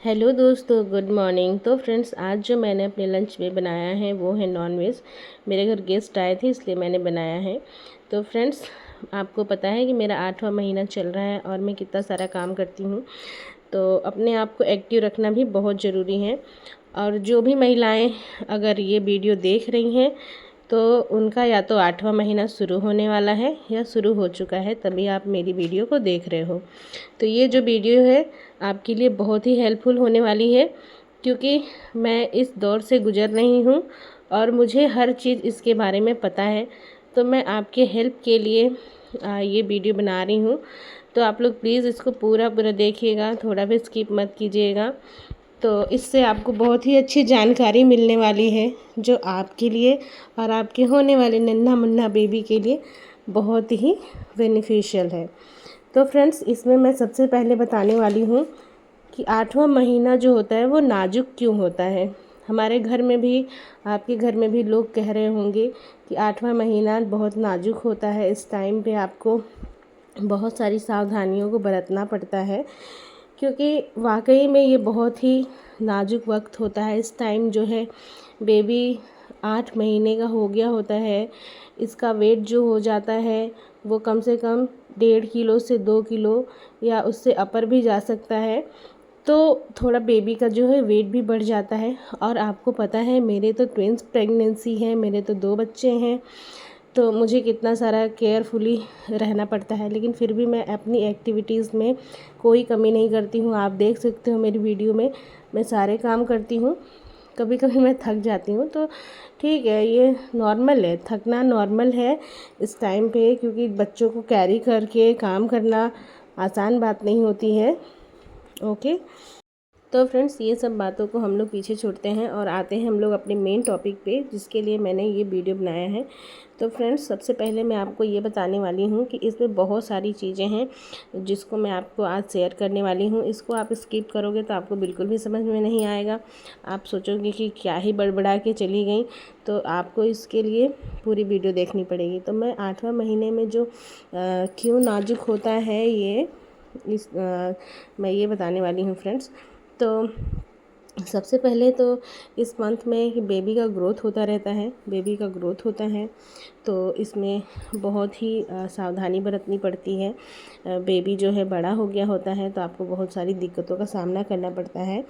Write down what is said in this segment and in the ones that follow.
Hello दोस्तों, good morning. तो friends, आज जो मैंने अपने लंच में बनाया है वो है नॉनवेज। मेरे घर गेस्ट आए थे इसलिए मैंने बनाया है। तो फ्रेंड्स, आपको पता है कि मेरा 8वां महीना चल रहा है और मैं कितना सारा काम करती हूँ। तो अपने आप को एक्टिव रखना भी बहुत ज़रूरी है। और जो भी महिलाएं अगर ये वीडियो देख रही हैं तो उनका या तो 8वां महीना शुरू होने वाला है या शुरू हो चुका है, तभी आप मेरी वीडियो को देख रहे हो। तो ये जो वीडियो है आपके लिए बहुत ही हेल्पफुल होने वाली है, क्योंकि मैं इस दौर से गुजर रही हूँ और मुझे हर चीज़ इसके बारे में पता है। तो मैं आपके हेल्प के लिए ये वीडियो बना रही हूँ। तो आप लोग प्लीज़ इसको पूरा पूरा देखिएगा, थोड़ा भी स्किप मत कीजिएगा। तो इससे आपको बहुत ही अच्छी जानकारी मिलने वाली है, जो आपके लिए और आपके होने वाले नन्हा मुन्ना बेबी के लिए बहुत ही बेनिफिशियल है। तो फ्रेंड्स, इसमें मैं सबसे पहले बताने वाली हूँ कि 8वां महीना जो होता है वो नाजुक क्यों होता है। हमारे घर में भी, आपके घर में भी लोग कह रहे होंगे कि 8वां महीना बहुत नाजुक होता है। इस टाइम पे आपको बहुत सारी सावधानियों को बरतना पड़ता है, क्योंकि वाकई में ये बहुत ही नाजुक वक्त होता है। इस टाइम जो है बेबी 8 महीने का हो गया होता है। इसका वेट जो हो जाता है वो कम से कम 1.5 किलो से 2 किलो या उससे अपर भी जा सकता है। तो थोड़ा बेबी का जो है वेट भी बढ़ जाता है। और आपको पता है मेरे तो ट्विंस प्रेगनेंसी है, मेरे तो 2 बच्चे हैं। तो मुझे कितना सारा केयरफुली रहना पड़ता है, लेकिन फिर भी मैं अपनी एक्टिविटीज़ में कोई कमी नहीं करती हूँ। आप देख सकते हो मेरी वीडियो में मैं सारे काम करती हूँ। कभी कभी मैं थक जाती हूँ, तो ठीक है, ये नॉर्मल है, थकना नॉर्मल है इस टाइम पे, क्योंकि बच्चों को कैरी करके काम करना आसान बात नहीं होती है। ओके। तो फ्रेंड्स, ये सब बातों को हम लोग पीछे छोड़ते हैं और आते हैं हम लोग अपने मेन टॉपिक पे, जिसके लिए मैंने ये वीडियो बनाया है। तो फ्रेंड्स, सबसे पहले मैं आपको ये बताने वाली हूँ कि इसमें बहुत सारी चीज़ें हैं जिसको मैं आपको आज शेयर करने वाली हूँ। इसको आप स्किप करोगे तो आपको बिल्कुल भी समझ में नहीं आएगा। आप सोचोगे कि क्या ही बड़बड़ा के चली गई। तो आपको इसके लिए पूरी वीडियो देखनी पड़ेगी। तो मैं 8वां महीने में जो क्यों नाजुक होता है मैं ये बताने वाली हूँ फ्रेंड्स। तो सबसे पहले तो इस मंथ में बेबी का ग्रोथ होता रहता है, बेबी का ग्रोथ होता है। तो इसमें बहुत ही सावधानी बरतनी पड़ती है। बेबी जो है बड़ा हो गया होता है तो आपको बहुत सारी दिक्कतों का सामना करना पड़ता है।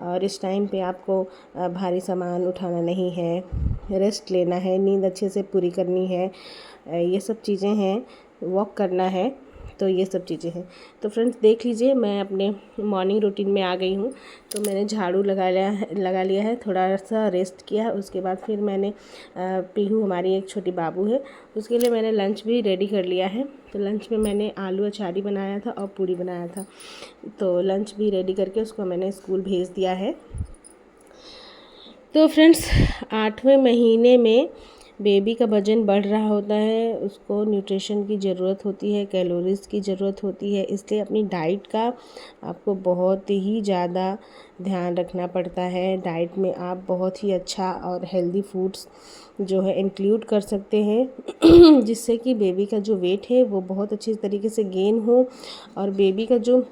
और इस टाइम पे आपको भारी सामान उठाना नहीं है, रेस्ट लेना है, नींद अच्छे से पूरी करनी है, ये सब चीज़ें हैं, वॉक करना है। तो ये सब चीज़ें हैं। तो फ्रेंड्स, देख लीजिए, मैं अपने मॉर्निंग रूटीन में आ गई हूँ। तो मैंने झाड़ू लगा लिया है, थोड़ा सा रेस्ट किया। उसके बाद फिर मैंने पीहू, हमारी एक छोटी बाबू है, उसके लिए मैंने लंच भी रेडी कर लिया है। तो लंच में मैंने आलू अचारी बनाया था और पूरी बनाया था। तो लंच भी रेडी करके उसको मैंने स्कूल भेज दिया है। तो फ्रेंड्स, 8वें महीने में बेबी का वज़न बढ़ रहा होता है, उसको न्यूट्रिशन की ज़रूरत होती है, कैलोरीज़ की ज़रूरत होती है। इसलिए अपनी डाइट का आपको बहुत ही ज़्यादा ध्यान रखना पड़ता है। डाइट में आप बहुत ही अच्छा और हेल्दी फूड्स जो है इंक्लूड कर सकते हैं जिससे कि बेबी का जो वेट है वो बहुत अच्छी तरीके से गेन हो और बेबी का जो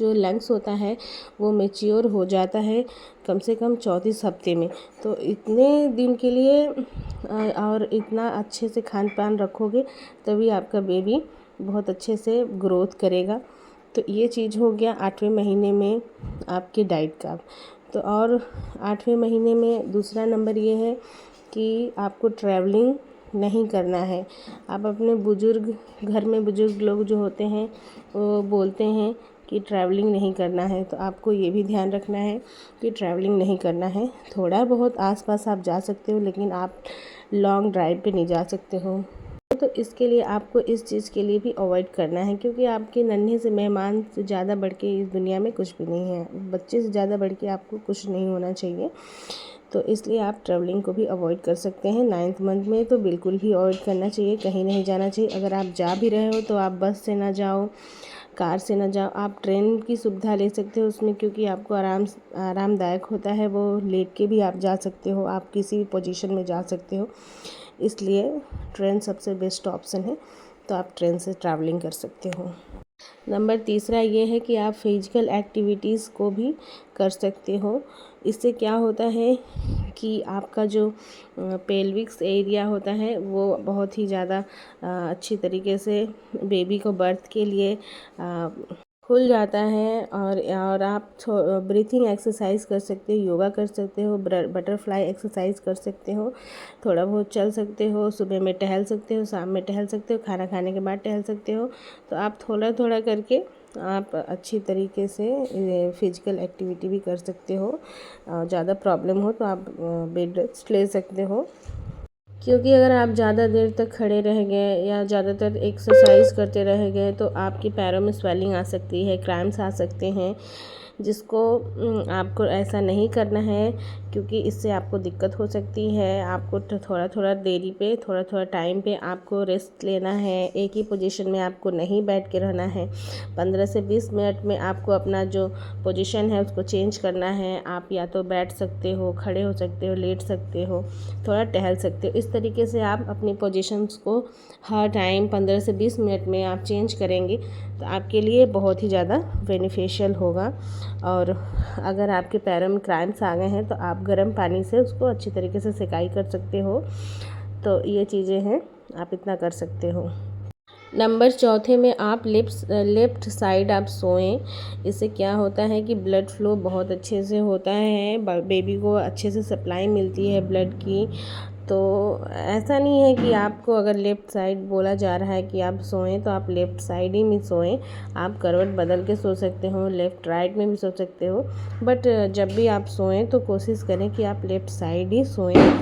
लंग्स होता है वो मैच्योर हो जाता है कम से कम 34 हफ्ते में। तो इतने दिन के लिए और इतना अच्छे से खान पान रखोगे तभी आपका बेबी बहुत अच्छे से ग्रोथ करेगा। तो ये चीज़ हो गया 8वें महीने में आपके डाइट का। तो और 8वें महीने में दूसरा नंबर ये है कि आपको ट्रैवलिंग नहीं करना है। आप अपने घर में बुज़ुर्ग लोग जो होते हैं वो बोलते हैं कि ट्रैवलिंग नहीं करना है, तो आपको ये भी ध्यान रखना है कि ट्रैवलिंग नहीं करना है। थोड़ा बहुत आसपास आप जा सकते हो, लेकिन आप लॉन्ग ड्राइव पे नहीं जा सकते हो। तो इसके लिए आपको इस चीज़ के लिए भी अवॉइड करना है, क्योंकि आपके नन्हे से मेहमान से ज़्यादा बढ़ के इस दुनिया में कुछ भी नहीं है। बच्चे से ज़्यादा बढ़ के आपको कुछ नहीं होना चाहिए। तो इसलिए आप ट्रैवलिंग को भी अवॉइड कर सकते हैं। 9th मंथ में तो बिल्कुल भी अवॉइड करना चाहिए, कहीं नहीं जाना चाहिए। अगर आप जा भी रहे हो तो आप बस से ना जाओ, कार से ना जाओ, आप ट्रेन की सुविधा ले सकते हो उसमें, क्योंकि आपको आरामदायक होता है। वो लेट के भी आप जा सकते हो, आप किसी भी पोजीशन में जा सकते हो। इसलिए ट्रेन सबसे बेस्ट ऑप्शन है, तो आप ट्रेन से ट्रैवलिंग कर सकते हो। नंबर तीसरा ये है कि आप फिजिकल एक्टिविटीज़ को भी कर सकते हो। इससे क्या होता है कि आपका जो पेल्विक्स एरिया होता है वो बहुत ही ज़्यादा अच्छी तरीके से बेबी को बर्थ के लिए खुल जाता है। और आप ब्रीथिंग एक्सरसाइज कर सकते हो, योगा कर सकते हो, बटरफ्लाई एक्सरसाइज कर सकते हो, थोड़ा बहुत चल सकते हो, सुबह में टहल सकते हो, शाम में टहल सकते हो, खाना खाने के बाद टहल सकते हो। तो आप थोड़ा थोड़ा करके आप अच्छी तरीके से फिजिकल एक्टिविटी भी कर सकते हो। ज़्यादा प्रॉब्लम हो तो आप बेड रेस्ट ले सकते हो, क्योंकि अगर आप ज़्यादा देर तक खड़े रह गए या ज़्यादातर एक्सरसाइज करते रह गए तो आपके पैरों में स्वेलिंग आ सकती है, क्रैम्प्स आ सकते हैं, जिसको आपको ऐसा नहीं करना है, क्योंकि इससे आपको दिक्कत हो सकती है। आपको थोड़ा थोड़ा देरी पे, थोड़ा थोड़ा टाइम पे आपको रेस्ट लेना है। एक ही पोजीशन में आपको नहीं बैठ के रहना है। 15 से 20 मिनट में आपको अपना जो पोजीशन है उसको चेंज करना है। आप या तो बैठ सकते हो, खड़े हो सकते हो, लेट सकते हो, थोड़ा टहल सकते हो। इस तरीके से आप अपनी पोजीशंस को हर टाइम 15 से 20 मिनट में आप चेंज करेंगे तो आपके लिए बहुत ही ज़्यादा बेनिफिशियल होगा। और अगर आपके पैरों में क्रैम्प्स आ गए हैं तो आप गर्म पानी से उसको अच्छी तरीके से सिकाई कर सकते हो। तो ये चीज़ें हैं, आप इतना कर सकते हो। नंबर चौथे में आप लेफ्ट साइड आप सोएं। इससे क्या होता है कि ब्लड फ्लो बहुत अच्छे से होता है, बेबी को अच्छे से सप्लाई मिलती है ब्लड की। तो ऐसा नहीं है कि आपको अगर लेफ़्ट साइड बोला जा रहा है कि आप सोएं तो आप लेफ़्ट साइड ही में सोएं। आप करवट बदल के सो सकते हो, लेफ़्ट राइट में भी सो सकते हो, बट जब भी आप सोएं तो कोशिश करें कि आप लेफ़्ट साइड ही सोएं।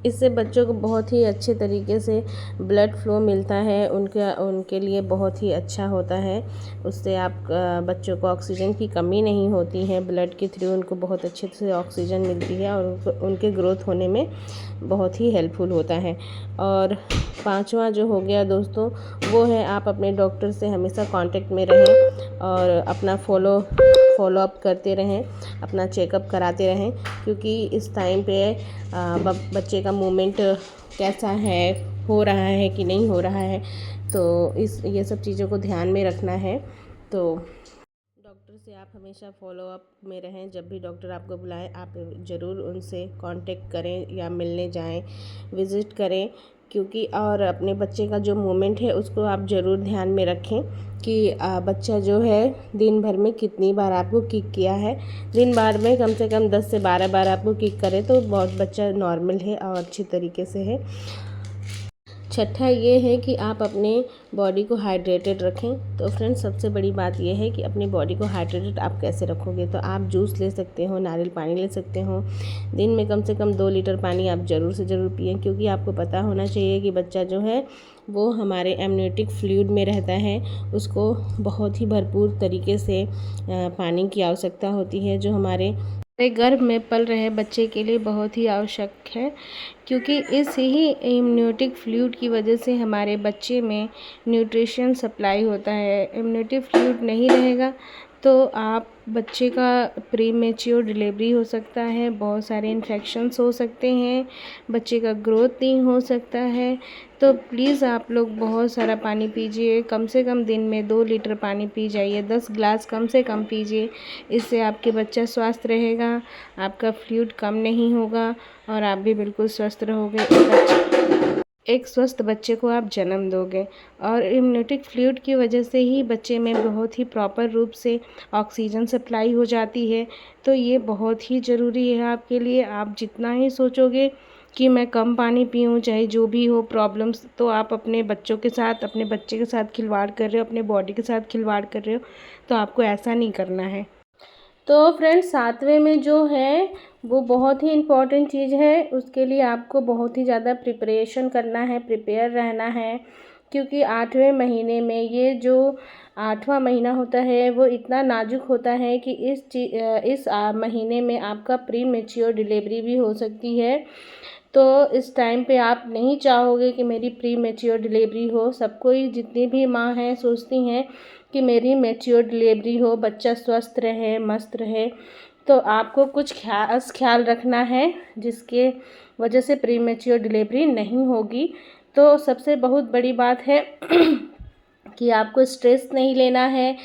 इससे बच्चों को बहुत ही अच्छे तरीके से ब्लड फ्लो मिलता है, उनके लिए बहुत ही अच्छा होता है। उससे आप बच्चों को ऑक्सीजन की कमी नहीं होती है, ब्लड के थ्रू उनको बहुत अच्छे से ऑक्सीजन मिलती है और उनके ग्रोथ होने में बहुत ही हेल्पफुल होता है। और पांचवा जो हो गया दोस्तों, वो है आप अपने डॉक्टर से हमेशा कांटेक्ट में रहें और अपना फॉलो अप करते रहें, अपना चेकअप कराते रहें, क्योंकि इस टाइम पे बच्चे का मूवमेंट कैसा है, हो रहा है कि नहीं हो रहा है, तो ये सब चीज़ों को ध्यान में रखना है। तो डॉक्टर से आप हमेशा फॉलो अप में रहें। जब भी डॉक्टर आपको बुलाए आप ज़रूर उनसे कांटेक्ट करें या मिलने जाएं, विज़िट करें, क्योंकि और अपने बच्चे का जो मूवमेंट है उसको आप ज़रूर ध्यान में रखें कि बच्चा जो है दिन भर में कितनी बार आपको किक किया है। दिन भर में कम से कम 10 से 12 बार आपको किक करे तो बहुत बच्चा नॉर्मल है और अच्छी तरीके से है। छठा ये है कि आप अपने बॉडी को हाइड्रेटेड रखें। तो फ्रेंड्स, सबसे बड़ी बात ये है कि अपनी बॉडी को हाइड्रेटेड आप कैसे रखोगे, तो आप जूस ले सकते हो, नारियल पानी ले सकते हो। दिन में कम से कम 2 लीटर पानी आप ज़रूर से ज़रूर पिएँ, क्योंकि आपको पता होना चाहिए कि बच्चा जो है वो हमारे एमनियोटिक फ्लूइड में रहता है, उसको बहुत ही भरपूर तरीके से पानी की आवश्यकता होती है, जो हमारे गर्भ में पल रहे बच्चे के लिए बहुत ही आवश्यक है, क्योंकि इस ही इम्यूनिटिक फ्लूइड की वजह से हमारे बच्चे में न्यूट्रिशन सप्लाई होता है। इम्यूनिटी फ्लूइड नहीं रहेगा तो आप बच्चे का प्री मैच्योर डिलीवरी हो सकता है, बहुत सारे इन्फेक्शंस हो सकते हैं, बच्चे का ग्रोथ नहीं हो सकता है। तो प्लीज़ आप लोग बहुत सारा पानी पीजिए, कम से कम दिन में 2 लीटर पानी पी जाइए, 10 ग्लास कम से कम पीजिए। इससे आपके बच्चा स्वस्थ रहेगा, आपका फ्लूइड कम नहीं होगा और आप भी बिल्कुल स्वस्थ रहोगे। एक स्वस्थ बच्चे को आप जन्म दोगे। और इम्यूनिटिक फ्लूइड की वजह से ही बच्चे में बहुत ही प्रॉपर रूप से ऑक्सीजन सप्लाई हो जाती है। तो ये बहुत ही ज़रूरी है आपके लिए। आप जितना ही सोचोगे कि मैं कम पानी पीऊँ, चाहे जो भी हो प्रॉब्लम्स, तो आप अपने बच्चे के साथ खिलवाड़ कर रहे हो, अपने बॉडी के साथ खिलवाड़ कर रहे हो। तो आपको ऐसा नहीं करना है। तो फ्रेंड्स, 7वें में जो है वो बहुत ही इम्पॉर्टेंट चीज़ है, उसके लिए आपको बहुत ही ज़्यादा प्रिपरेशन करना है, प्रिपेयर रहना है, क्योंकि 8वें महीने में ये जो 8वां महीना होता है वो इतना नाजुक होता है कि इस महीने में आपका प्री मैच्योर डिलीवरी भी हो सकती है। तो इस टाइम पे आप नहीं चाहोगे कि मेरी प्री मैच्योर डिलीवरी हो। सबको ही, जितनी भी माँ हैं, सोचती हैं कि मेरी मैच्योर डिलीवरी हो, बच्चा स्वस्थ रहे, मस्त रहे। तो आपको कुछ खास ख्याल रखना है जिसके वजह से प्री मैच्योर डिलीवरी नहीं होगी। तो सबसे बहुत बड़ी बात है कि आपको स्ट्रेस नहीं लेना है।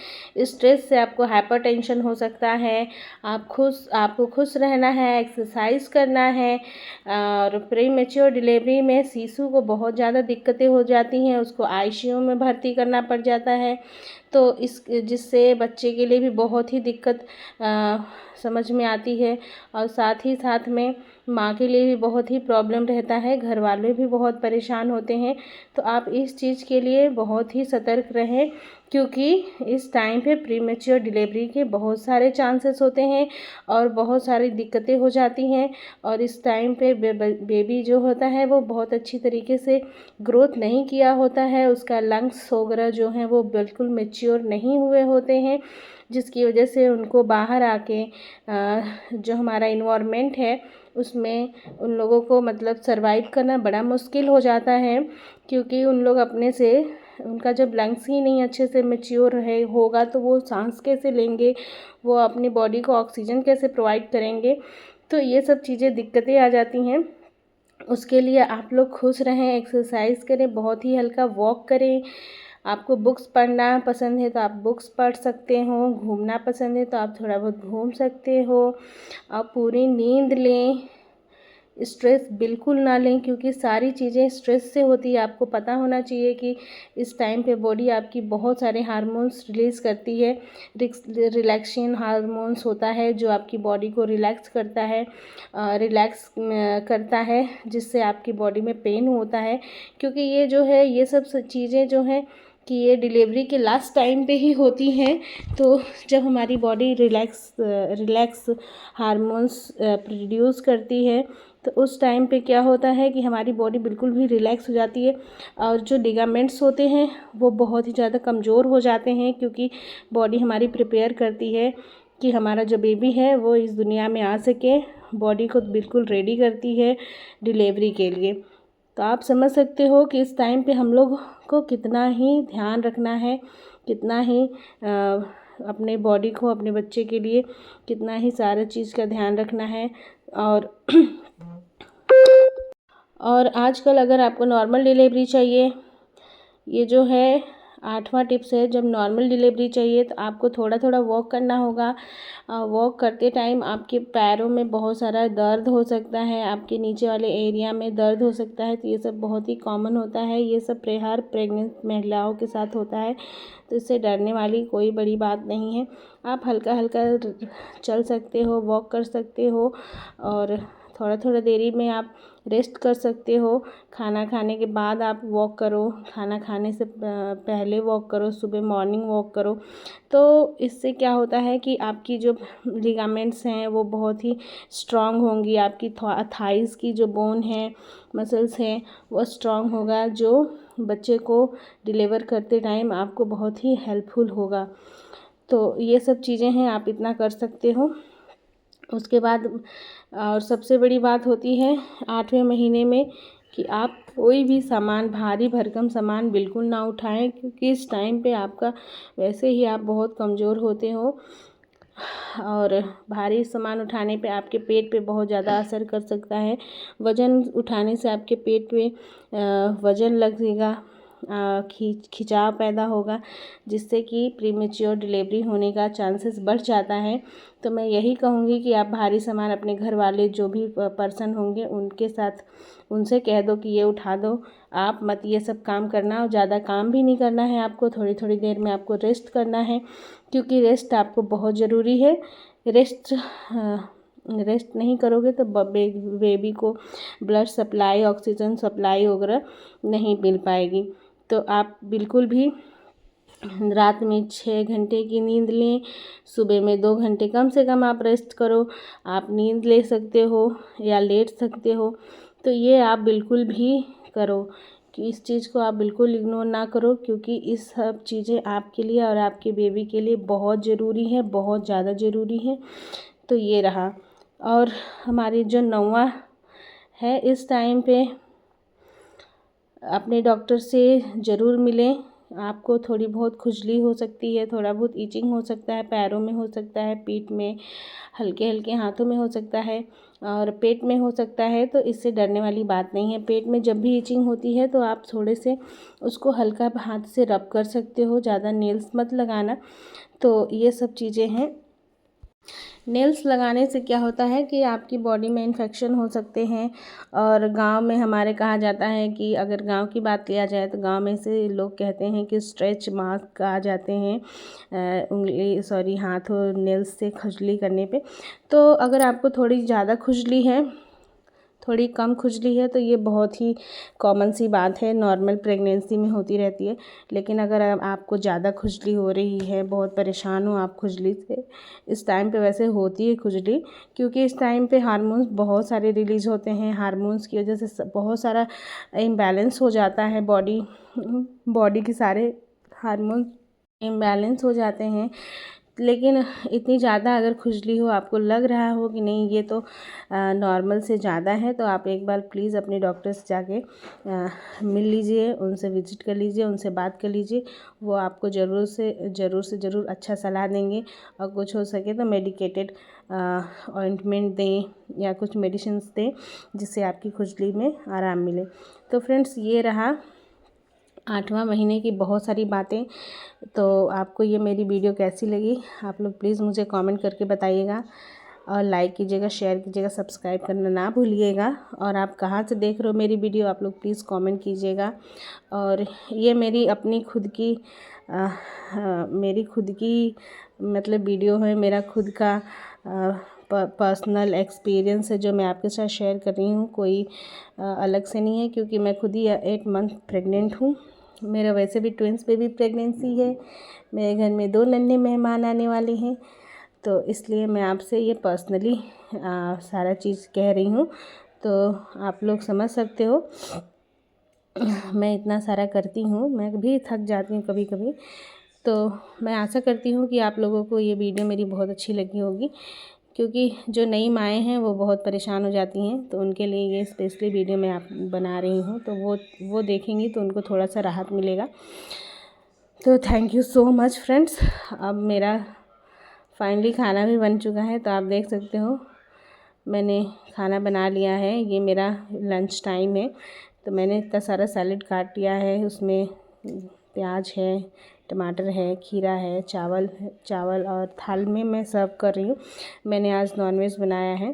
स्ट्रेस से आपको हाइपरटेंशन हो सकता है। आपको खुश रहना है, एक्सरसाइज करना है। और प्री मैच्योर डिलीवरी में शिशु को बहुत ज़्यादा दिक्कतें हो जाती हैं, उसको आईसीयू में भर्ती करना पड़ जाता है। तो जिससे बच्चे के लिए भी बहुत ही दिक्कत समझ में आती है, और साथ ही साथ में माँ के लिए भी बहुत ही प्रॉब्लम रहता है, घर वाले भी बहुत परेशान होते हैं। तो आप इस चीज़ के लिए बहुत ही सतर्क रहें, क्योंकि इस टाइम पे प्रीमेच्योर डिलीवरी के बहुत सारे चांसेस होते हैं और बहुत सारी दिक्कतें हो जाती हैं। और इस टाइम पे बेबी जो होता है वो बहुत अच्छी तरीके से ग्रोथ नहीं किया होता है, उसका लंग्स वगैरह जो हैं वो बिल्कुल मैच्योर नहीं हुए होते हैं, जिसकी वजह से उनको बाहर आके जो हमारा इन्वायरमेंट है उसमें उन लोगों को मतलब सरवाइव करना बड़ा मुश्किल हो जाता है, क्योंकि उन लोग अपने से उनका जब लंग्स ही नहीं अच्छे से मैच्योर होगा तो वो सांस कैसे लेंगे, वो अपनी बॉडी को ऑक्सीजन कैसे प्रोवाइड करेंगे। तो ये सब चीज़ें दिक्कतें आ जाती हैं। उसके लिए आप लोग खुश रहें, एक्सरसाइज करें, बहुत ही हल्का वॉक करें। आपको बुक्स पढ़ना पसंद है तो आप बुक्स पढ़ सकते हो, घूमना पसंद है तो आप थोड़ा बहुत घूम सकते हो। आप पूरी नींद लें, स्ट्रेस बिल्कुल ना लें, क्योंकि सारी चीज़ें स्ट्रेस से होती है। आपको पता होना चाहिए कि इस टाइम पे बॉडी आपकी बहुत सारे हार्मोन्स रिलीज़ करती है। रिलैक्सेशन हार्मोन्स होता है जो आपकी बॉडी को रिलैक्स करता है, जिससे आपकी बॉडी में पेन होता है। क्योंकि ये जो है ये सब चीज़ें जो हैं कि ये डिलीवरी के लास्ट टाइम पे ही होती हैं। तो जब हमारी बॉडी रिलैक्स हार्मोन्स प्रोड्यूस करती है तो उस टाइम पे क्या होता है कि हमारी बॉडी बिल्कुल भी रिलैक्स हो जाती है, और जो लिगामेंट्स होते हैं वो बहुत ही ज़्यादा कमज़ोर हो जाते हैं, क्योंकि बॉडी हमारी प्रिपेयर करती है कि हमारा जो बेबी है वो इस दुनिया में आ सके, बॉडी को बिल्कुल रेडी करती है डिलीवरी के लिए। तो आप समझ सकते हो कि इस टाइम पे हम लोग को कितना ही ध्यान रखना है, कितना ही अपने बॉडी को, अपने बच्चे के लिए कितना ही सारा चीज़ का ध्यान रखना है। और आजकल अगर आपको नॉर्मल डिलीवरी चाहिए, ये जो है 8वां टिप्स है, जब नॉर्मल डिलीवरी चाहिए तो आपको थोड़ा थोड़ा वॉक करना होगा। वॉक करते टाइम आपके पैरों में बहुत सारा दर्द हो सकता है, आपके नीचे वाले एरिया में दर्द हो सकता है। तो ये सब बहुत ही कॉमन होता है, ये सब हर प्रेग्नेंट महिलाओं के साथ होता है। तो इससे डरने वाली कोई बड़ी बात नहीं है। आप हल्का हल्का चल सकते हो, वॉक कर सकते हो, और थोड़ा थोड़ा देरी में आप रेस्ट कर सकते हो। खाना खाने के बाद आप वॉक करो, खाना खाने से पहले वॉक करो, सुबह मॉर्निंग वॉक करो। तो इससे क्या होता है कि आपकी जो लिगामेंट्स हैं वो बहुत ही स्ट्रांग होंगी, आपकी थाइस की जो बोन है, मसल्स हैं, वो स्ट्रांग होगा, जो बच्चे को डिलीवर करते टाइम आपको बहुत ही हेल्पफुल होगा। तो ये सब चीज़ें हैं, आप इतना कर सकते हो। उसके बाद और सबसे बड़ी बात होती है 8वें महीने में कि आप कोई भी सामान, भारी भरकम सामान बिल्कुल ना उठाएं, क्योंकि इस टाइम पे आपका वैसे ही आप बहुत कमज़ोर होते हो, और भारी सामान उठाने पे आपके पेट पे बहुत ज़्यादा असर कर सकता है। वज़न उठाने से आपके पेट पे वज़न लगेगा, खिंचाव पैदा होगा, जिससे कि प्रीमेच्योर डिलीवरी होने का चांसेस बढ़ जाता है। तो मैं यही कहूँगी कि आप भारी सामान अपने घर वाले जो भी पर्सन होंगे उनके साथ उनसे कह दो कि ये उठा दो, आप मत ये सब काम करना, और ज़्यादा काम भी नहीं करना है आपको। थोड़ी थोड़ी देर में आपको रेस्ट करना है, क्योंकि रेस्ट आपको बहुत ज़रूरी है। रेस्ट नहीं करोगे तो बेबी को ब्लड सप्लाई, ऑक्सीजन सप्लाई वगैरह नहीं मिल पाएगी। तो आप बिल्कुल भी रात में 6 घंटे की नींद लें, सुबह में 2 घंटे कम से कम आप रेस्ट करो। आप नींद ले सकते हो या लेट सकते हो, तो ये आप बिल्कुल भी करो, कि इस चीज़ को आप बिल्कुल इग्नोर ना करो, क्योंकि इस सब चीज़ें आपके लिए और आपके बेबी के लिए बहुत ज़रूरी है, बहुत ज़्यादा ज़रूरी है। तो ये रहा। और हमारी जो 9वां है, इस टाइम पे अपने डॉक्टर से ज़रूर मिलें। आपको थोड़ी बहुत खुजली हो सकती है, थोड़ा बहुत ईचिंग हो सकता है, पैरों में हो सकता है, पीठ में, हल्के हल्के हाथों में हो सकता है और पेट में हो सकता है। तो इससे डरने वाली बात नहीं है। पेट में जब भी ईचिंग होती है तो आप थोड़े से उसको हल्का हाथ से रब कर सकते हो, ज़्यादा नेल्स मत लगाना। तो ये सब चीज़ें हैं। नेल्स लगाने से क्या होता है कि आपकी बॉडी में इन्फेक्शन हो सकते हैं। और गांव में हमारे कहा जाता है कि अगर गांव की बात किया जाए तो गांव में से लोग कहते हैं कि स्ट्रेच मार्क आ जाते हैं हाथ और नेल्स से खुजली करने पे। तो अगर आपको थोड़ी ज़्यादा खुजली है, थोड़ी कम खुजली है, तो ये बहुत ही कॉमन सी बात है, नॉर्मल प्रेगनेंसी में होती रहती है। लेकिन अगर आपको ज़्यादा खुजली हो रही है, बहुत परेशान हो आप खुजली से, इस टाइम पे वैसे होती है खुजली क्योंकि इस टाइम पे हार्मोन्स बहुत सारे रिलीज़ होते हैं। हार्मोन्स की वजह से बहुत सारा इम्बैलेंस हो जाता है, बॉडी के सारे हार्मोन्स इम्बैलेंस हो जाते हैं। लेकिन इतनी ज़्यादा अगर खुजली हो, आपको लग रहा हो कि नहीं ये तो नॉर्मल से ज़्यादा है, तो आप एक बार प्लीज़ अपने डॉक्टर से जाके मिल लीजिए, उनसे विज़िट कर लीजिए, उनसे बात कर लीजिए। वो आपको ज़रूर से ज़रूर अच्छा सलाह देंगे और कुछ हो सके तो मेडिकेटेड ऑइंटमेंट दें या कुछ मेडिसिन्स दें जिससे आपकी खुजली में आराम मिले। तो फ्रेंड्स, ये रहा 8वां महीने की बहुत सारी बातें। तो आपको ये मेरी वीडियो कैसी लगी, आप लोग प्लीज़ मुझे कमेंट करके बताइएगा और लाइक कीजिएगा, शेयर कीजिएगा, सब्सक्राइब करना ना भूलिएगा। और आप कहाँ से देख रहे हो मेरी वीडियो, आप लोग प्लीज़ कमेंट कीजिएगा। और ये मेरी अपनी मेरी खुद की मतलब वीडियो है, मेरा खुद का पर्सनल एक्सपीरियंस है जो मैं आपके साथ शेयर कर रही हूँ। कोई अलग से नहीं है क्योंकि मैं खुद ही 8 मंथ प्रेग्नेंट हूँ। मेरा वैसे भी ट्विंस बेबी प्रेगनेंसी है। मेरे घर में 2 नन्हे मेहमान आने वाले हैं, तो इसलिए मैं आपसे ये पर्सनली सारा चीज़ कह रही हूँ। तो आप लोग समझ सकते हो मैं इतना सारा करती हूँ, मैं भी थक जाती हूँ कभी कभी। तो मैं आशा करती हूँ कि आप लोगों को ये वीडियो मेरी बहुत अच्छी लगी होगी क्योंकि जो नई माएँ हैं वो बहुत परेशान हो जाती हैं। तो उनके लिए ये स्पेशली वीडियो मैं आप बना रही हूँ, तो वो देखेंगी तो उनको थोड़ा सा राहत मिलेगा। तो thank you so much friends. अब मेरा फाइनली खाना भी बन चुका है, तो आप देख सकते हो मैंने खाना बना लिया है। ये मेरा लंच टाइम है, तो मैंने इतना सारा सैलेड काट लिया है। उसमें प्याज है, टमाटर है, खीरा है, चावल और थाल में मैं सर्व कर रही हूँ। मैंने आज नॉनवेज बनाया है,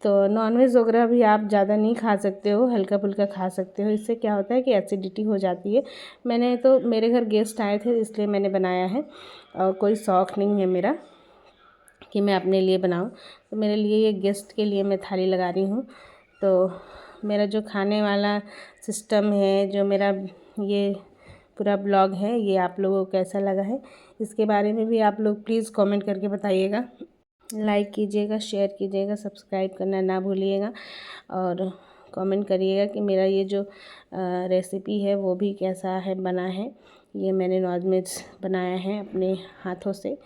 तो नॉनवेज वगैरह भी आप ज़्यादा नहीं खा सकते हो, हल्का फुल्का खा सकते हो। इससे क्या होता है कि एसिडिटी हो जाती है। मेरे घर गेस्ट आए थे इसलिए मैंने बनाया है और कोई शौक़ नहीं है मेरा कि मैं अपने लिए बनाऊं। तो मेरे लिए ये गेस्ट के लिए मैं थाली लगा रही हूँ। तो मेरा जो खाने वाला सिस्टम है, जो मेरा ये पूरा ब्लॉग है, ये आप लोगों को कैसा लगा है इसके बारे में भी आप लोग प्लीज़ कमेंट करके बताइएगा। लाइक कीजिएगा, शेयर कीजिएगा, सब्सक्राइब करना ना भूलिएगा और कमेंट करिएगा कि मेरा ये जो रेसिपी है वो भी कैसा है बना है। ये मैंने नॉनवेज बनाया है अपने हाथों से।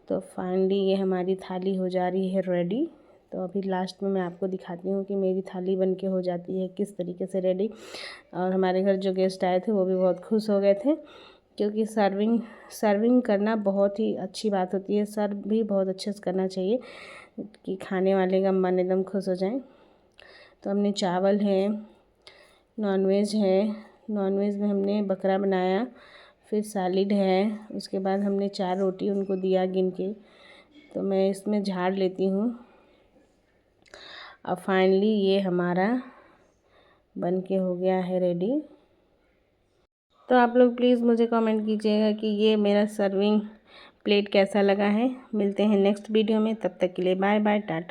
तो फाइनली ये हमारी थाली हो जा रही है रेडी। तो अभी लास्ट में मैं आपको दिखाती हूँ कि मेरी थाली बन के हो जाती है किस तरीके से रेडी। और हमारे घर जो गेस्ट आए थे वो भी बहुत खुश हो गए थे क्योंकि सर्विंग करना बहुत ही अच्छी बात होती है। सर्व भी बहुत अच्छे से करना चाहिए कि खाने वाले का मन एकदम खुश हो जाए। तो हमने चावल है, नॉनवेज में हमने बकरा बनाया, फिर सैलेड है, उसके बाद हमने 4 रोटी उनको दिया गिन के। तो मैं इसमें झाड़ लेती हूँ। अब फाइनली ये हमारा बन के हो गया है रेडी। तो आप लोग प्लीज़ मुझे कमेंट कीजिएगा कि ये मेरा सर्विंग प्लेट कैसा लगा है। मिलते हैं नेक्स्ट वीडियो में, तब तक के लिए बाय बाय, टाटा।